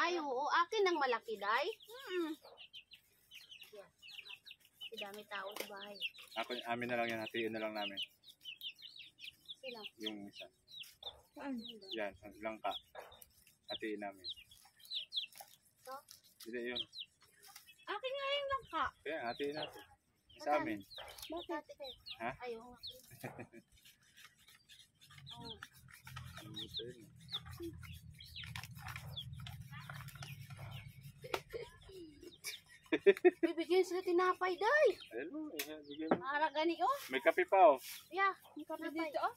Ay, oo. Akin ang malaki, day. Yan. Si dami tao sa bahay. Amin na lang yan. Hatiin na lang namin. Sila. Yung isa. Yan. Ang langka. Hatiin namin. So? Hindi yun. Akin nga yung langka. Kaya hatiin natin. Sa amin. Bakit kayo? Ha? Ay, oo. Oh. Ano ito yun? Bibigyan sila tinapay, day. Ayun mo. Bigyan mo. Para gani, oh. May kape pa oh. Yeah, may kape dito, oh.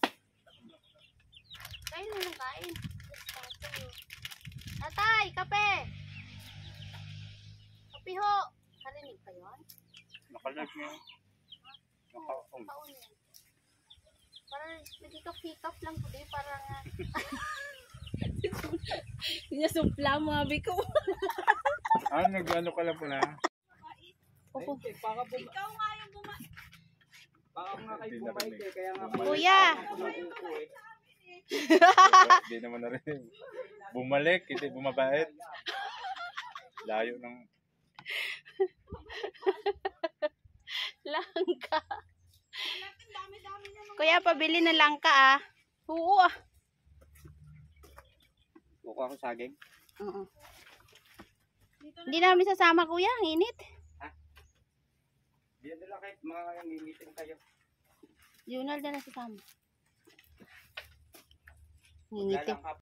Kain na lang, kain. Tatay, kape. Kape ho. Karinig pa yun? Nakalag niya. Nakaong. Kaon yan. Parang nagkikap-hikap lang po, day. Parang... Sinasupla mo, abi ko. Nag-ano ka lang po na. Ikaw nga yung Baka nga kayo bumait eh, kaya nga Kuya! Hindi naman na rin. Bumalik, hindi bumabait. Layo ng... Langka. Kuya, pabili na langka, ah. Oo, ah. Kukuha ko saging. Oo. Hindi namin sasama, kuya. Ang init. Diyan nila kahit mga nangimitin kayo. Junal na lang sasama. Ang init. Lalang ka